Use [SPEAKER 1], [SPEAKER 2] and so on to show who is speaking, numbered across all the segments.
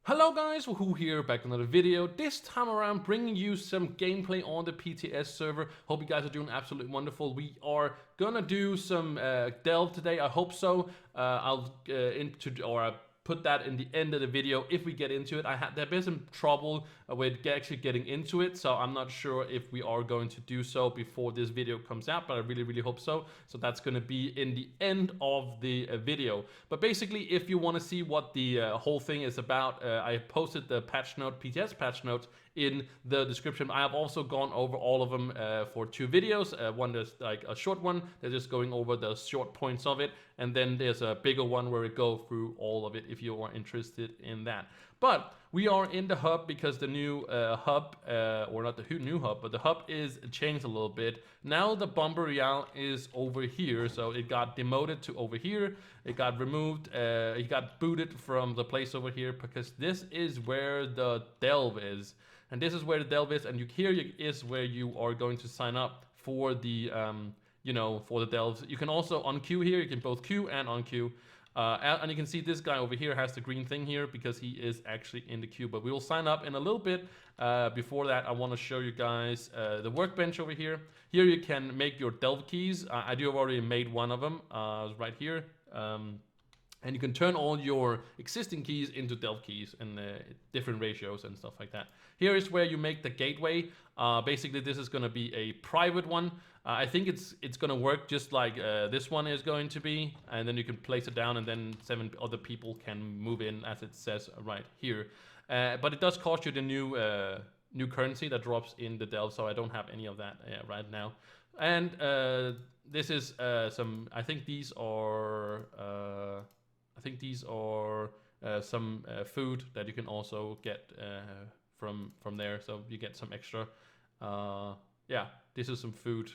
[SPEAKER 1] Hello guys, Wahoo here, back with another video. This time around bringing you some gameplay on the PTS server. Hope you guys are doing absolutely wonderful. We are gonna do some delve today, I hope so. I'll put that in the end of the video if we get into it. There's been some trouble with actually getting into it, so I'm not sure if we are going to do so before this video comes out, but I really hope so. So that's going to be in the end of the video. But basically, if you want to see what the whole thing is about, I posted the patch note, PTS patch notes, in the description. I have also gone over all of them for two videos. One is like a short one, they're just going over the short points of it, and then there's a bigger one where we go through all of it if you are interested in that. But we are in the hub because the new hub, or not the new hub, but the hub is changed a little bit. Now the Bomber Royale is over here, so it got demoted to over here. It got removed, it got booted from the place over here because this is where the delve is. And this is where the delve is, and here is where you are going to sign up for the, for the delves. You can also unqueue here. You can both queue and unqueue. And you can see this guy over here has the green thing here because he is actually in the queue. But we will sign up in a little bit. Before that, I want to show you guys the workbench over here. Here you can make your delve keys. I do have already made one of them right here. And you can turn all your existing keys into delve keys in different ratios and stuff like that. Here is where you make the gateway. Basically, this is going to be a private one. I think it's going to work just like this one is going to be. And then you can place it down and then 7 other people can move in as it says right here. But it does cost you the new currency that drops in the delve. So I don't have any of that right now. And this is I think these are... some food that you can also get from there, so you get some extra. Yeah, this is some food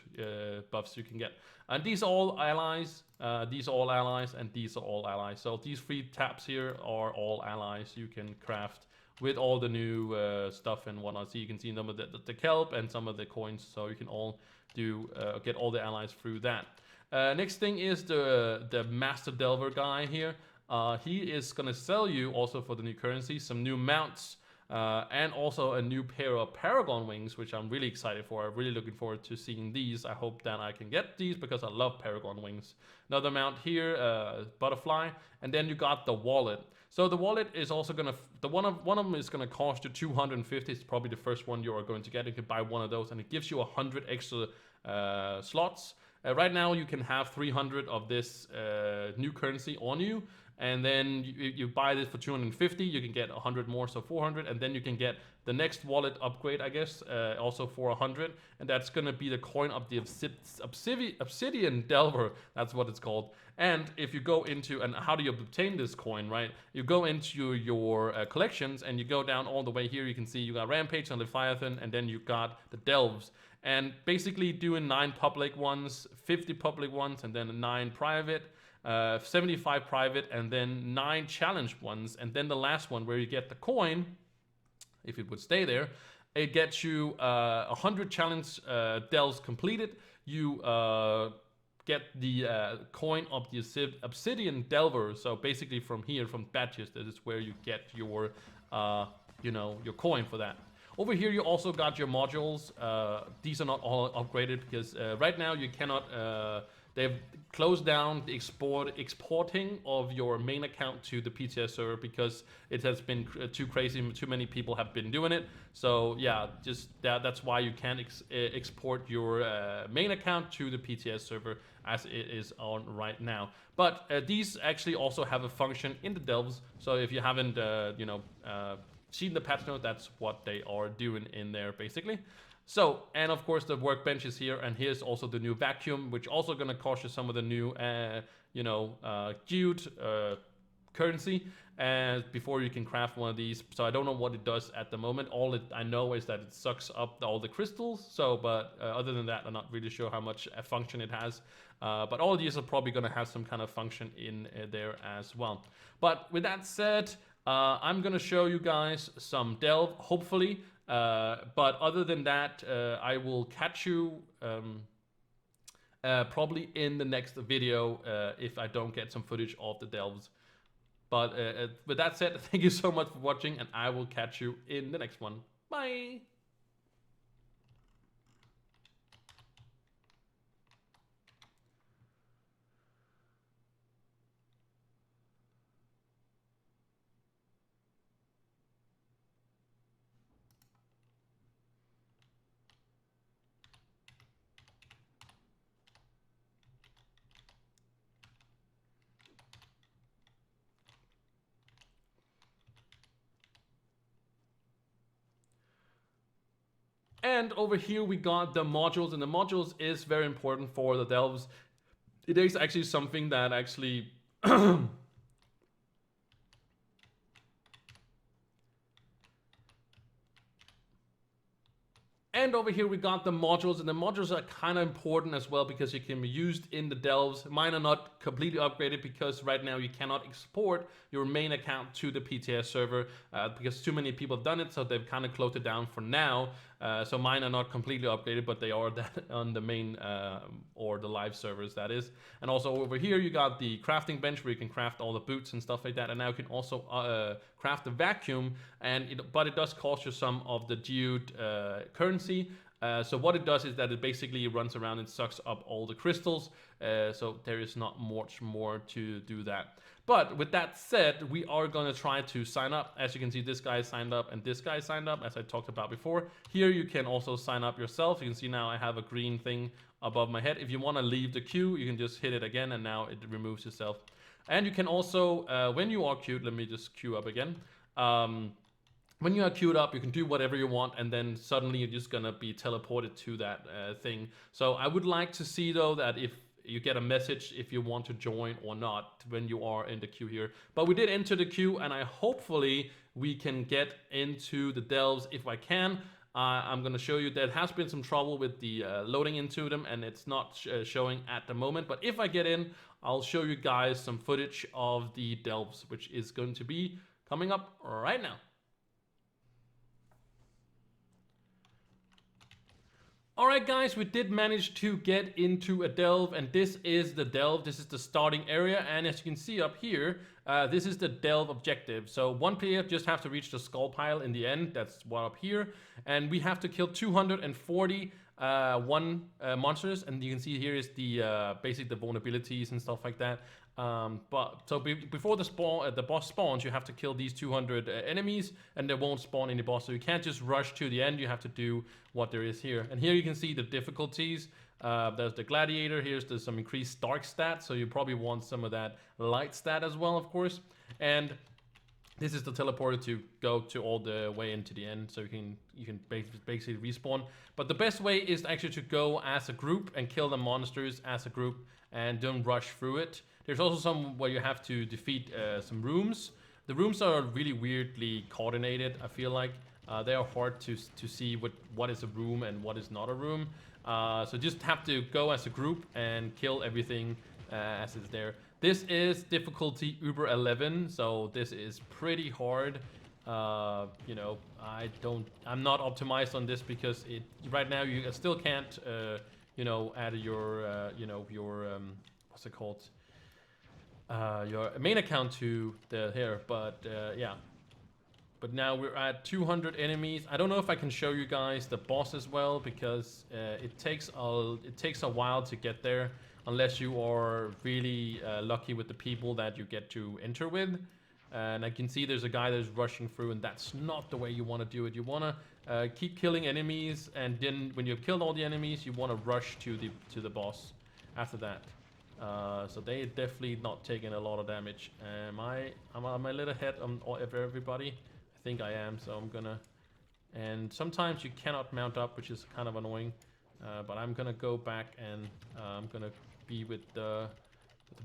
[SPEAKER 1] buffs you can get, and these are all allies. These are all allies, and these are all allies. So these 3 tabs here are all allies you can craft with all the new stuff and whatnot. So you can see some of the kelp and some of the coins. So you can all do get all the allies through that. Next thing is the Master Delver guy here. He is going to sell you, also for the new currency, some new mounts and also a new pair of Paragon wings, which I'm really excited for. I'm really looking forward to seeing these. I hope that I can get these because I love Paragon wings. Another mount here, butterfly, and then you got the wallet. So the wallet is also going to, one of them is going to cost you 250. It's probably the first one you are going to get. You can buy one of those, and it gives you 100 extra slots. Right now you can have 300 of this new currency on you, and then you buy this for 250, you can get 100 more, so 400, and then you can get the next wallet upgrade, I guess, also for 100, and that's going to be the coin of the Obsidian Delver. That's what it's called. And if you go into, and how do you obtain this coin, right? You go into your collections, and you go down all the way here. You can see you got Rampage and Leviathan, and then you got the Delves. And basically doing 9 public ones, 50 public ones, and then 9 private, 75 private, and then 9 challenge ones. And then the last one where you get the coin, if it would stay there, it gets you 100 challenge delves completed. You get the coin of the Obsidian Delver. So basically from here, from badges, that is where you get your, your coin for that. Over here, you also got your modules. These are not all upgraded because right now you cannot... they've closed down the exporting of your main account to the PTS server because it has been too crazy. Too many people have been doing it. So yeah, just that's why you can't export your main account to the PTS server as it is on right now. But these actually also have a function in the delves. So if you haven't, seen the patch note, that's what they are doing in there basically. So, and of course the workbench is here, and here's also the new vacuum, which also going to cost you some of the new queued currency before you can craft one of these. So I don't know what it does at the moment. All I know is that it sucks up all the crystals. So, but other than that, I'm not really sure how much function it has. But all of these are probably going to have some kind of function in there as well. But with that said, I'm going to show you guys some delve, hopefully. But other than that, I will catch you probably in the next video if I don't get some footage of the delves. But with that said, thank you so much for watching, and I will catch you in the next one. Bye! And over here we got the modules, and the modules is very important for the delves. It is actually something that actually And over here we got the modules, and the modules are kind of important as well because you can be used in the delves. Mine are not completely upgraded because right now you cannot export your main account to the PTS server because too many people have done it, so they've kind of closed it down for now. So mine are not completely upgraded, but they are that on the main or the live servers, that is. And also over here you got the crafting bench where you can craft all the boots and stuff like that, and now you can also craft the vacuum, but it does cost you some of the geode currency. So what it does is that it basically runs around and sucks up all the crystals, so there is not much more to do that. But with that said, we are going to try to sign up. As you can see, this guy signed up and this guy signed up, as I talked about before. Here you can also sign up yourself. You can see now I have a green thing above my head. If you want to leave the queue, you can just hit it again, and now it removes yourself. And you can also, when you are queued, let me just queue up again. When you are queued up, you can do whatever you want, and then suddenly you're just gonna be teleported to that thing. So I would like to see though that if you get a message if you want to join or not when you are in the queue here. But we did enter the queue, and hopefully we can get into the delves if I can. I'm going to show you there has been some trouble with the loading into them, and it's not showing at the moment. But if I get in, I'll show you guys some footage of the delves, which is going to be coming up right now. Alright guys, we did manage to get into a delve, and this is the delve. This is the starting area, and as you can see up here, this is the delve objective. So one player just have to reach the skull pile in the end. That's what up here, and we have to kill 240 monsters, and you can see here is the basically the vulnerabilities and stuff like that. Before the boss spawns, you have to kill these 200 enemies, and they won't spawn any boss. So you can't just rush to the end. You have to do what there is here. And here you can see the difficulties. There's the gladiator. Here's some increased dark stats. So you probably want some of that light stat as well, of course. And this is the teleporter to go to all the way into the end, so you can basically respawn. But the best way is actually to go as a group and kill the monsters as a group, and don't rush through it. There's also some where you have to defeat some rooms. The rooms are really weirdly coordinated, I feel like. They are hard to see what is a room and what is not a room. So just have to go as a group and kill everything as is there. This is difficulty Uber 11, so this is pretty hard. You know, I'm not optimized on this because right now you still can't, you know, add your, you know, your what's it called? Your main account to the here, but yeah. But now we're at 200 enemies. I don't know if I can show you guys the boss as well, because it takes a while to get there, unless you are really lucky with the people that you get to enter with. And I can see there's a guy that's rushing through, and that's not the way you want to do it. You want to keep killing enemies, and then when you've killed all the enemies, you want to rush to the boss after that. So they definitely not taking a lot of damage. Am I a little ahead of everybody? I think I am, so I'm gonna. And sometimes you cannot mount up, which is kind of annoying. But I'm gonna go back, and I'm gonna be with the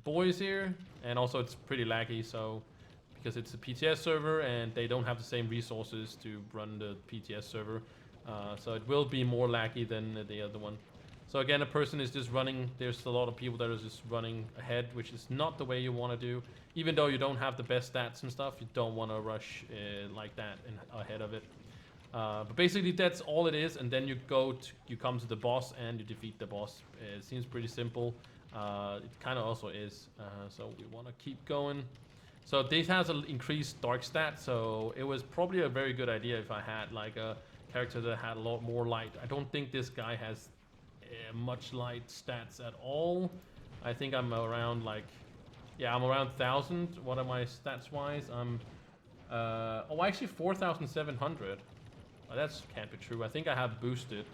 [SPEAKER 1] boys here. And also it's pretty laggy, so because it's a PTS server and they don't have the same resources to run the PTS server, so it will be more laggy than the other one. So again, a person is just running. There's a lot of people that are just running ahead, which is not the way you want to do. Even though you don't have the best stats and stuff, you don't want to rush like that and ahead of it. But basically that's all it is, and then you come to the boss and you defeat the boss. It seems pretty simple. It kind of also is. So we want to keep going. So this has an increased dark stat, so it was probably a very good idea if I had like a character that had a lot more light. I don't think this guy has much light stats at all. I think I'm around like, yeah, I'm around 1,000. What am I stats wise? I'm, oh, actually 4,700. Oh, that can't be true. I think I have boosted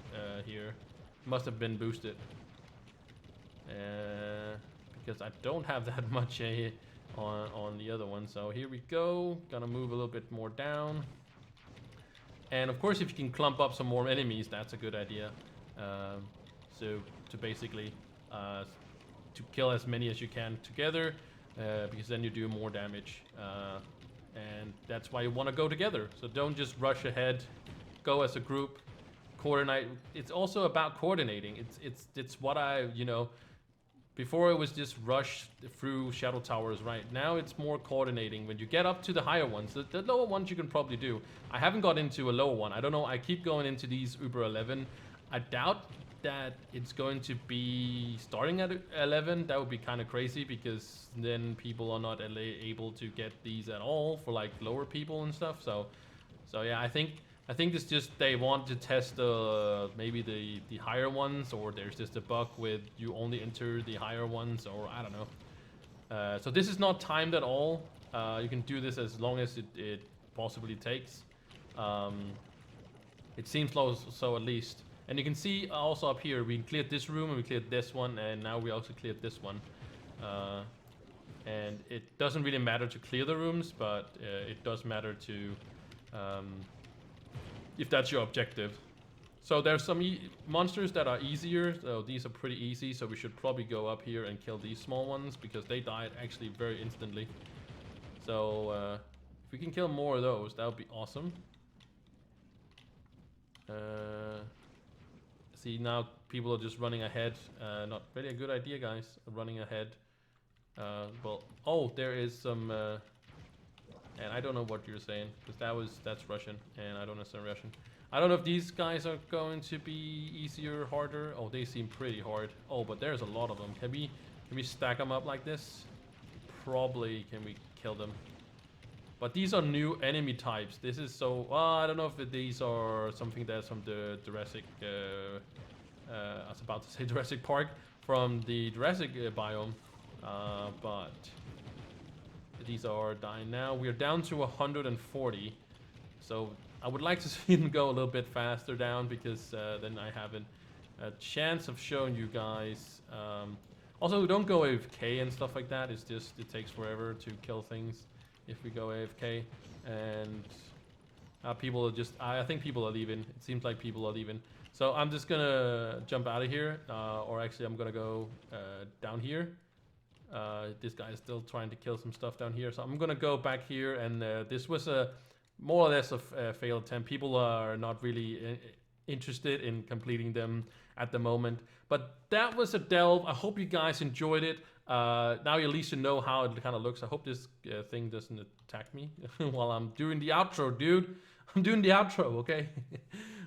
[SPEAKER 1] here. Must have been boosted. Because I don't have that much on the other one. So here we go. Gonna move a little bit more down. And of course, if you can clump up some more enemies, that's a good idea. So to basically to kill as many as you can together, because then you do more damage. And that's why you want to go together. So don't just rush ahead. Go as a group. Coordinate. It's also about coordinating. It's what I, you know, before it was just rush through shadow towers, right? Now it's more coordinating. When you get up to the higher ones, the lower ones you can probably do. I haven't got into a lower one. I don't know. I keep going into these Uber 11. I doubt that it's going to be starting at 11. That would be kind of crazy because then people are not able to get these at all for like lower people and stuff. So yeah, I think it's just they want to test maybe the higher ones, or there's just a bug with you only enter the higher ones, or I don't know. So this is not timed at all. You can do this as long as it possibly takes. It seems so at least. And you can see also up here, we cleared this room and we cleared this one, and now we also cleared this one. And it doesn't really matter to clear the rooms, but it does matter to if that's your objective. So there's some monsters that are easier, so these are pretty easy, so we should probably go up here and kill these small ones because they died actually very instantly. So if we can kill more of those, that would be awesome. See, now people are just running ahead. Not really a good idea, guys, running ahead. Well, oh, there is some and I don't know what you're saying, because that's Russian, and I don't understand Russian. I don't know if these guys are going to be easier, harder. Oh, they seem pretty hard. Oh, but there's a lot of them. Can we stack them up like this? Probably. Can we kill them? But these are new enemy types. This is so... I don't know if these are something that's from the Jurassic... I was about to say Jurassic Park. From the Jurassic biome. But... these are dying now. We're down to 140. So I would like to see them go a little bit faster down, because then I have a chance of showing you guys. Also, don't go AFK and stuff like that. It's just, it takes forever to kill things if we go AFK. And people are just, I think people are leaving. It seems like people are leaving. So I'm just gonna jump out of here. Or actually I'm gonna go down here. This guy is still trying to kill some stuff down here, so I'm gonna go back here. And this was a more or less a failed attempt. People are not really interested in completing them at the moment, but that was a delve. I hope you guys enjoyed it. Now at least you know how it kind of looks. I hope this thing doesn't attack me while I'm doing the outro, dude. I'm doing the outro, okay?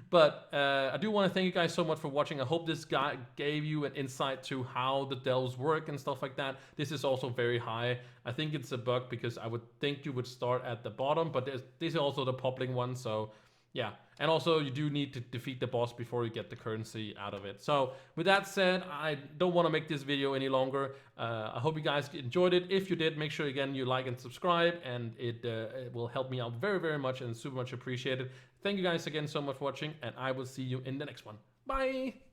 [SPEAKER 1] But I do want to thank you guys so much for watching. I hope this guy gave you an insight to how the delves work and stuff like that. This is also very high. I think it's a bug because I would think you would start at the bottom, but this is also the popping one, so yeah. And also you do need to defeat the boss before you get the currency out of it. So with that said, I don't want to make this video any longer. I hope you guys enjoyed it. If you did, make sure again you like and subscribe, and it will help me out very, very much and super much appreciated. Thank you guys again so much for watching, and I will see you in the next one. Bye!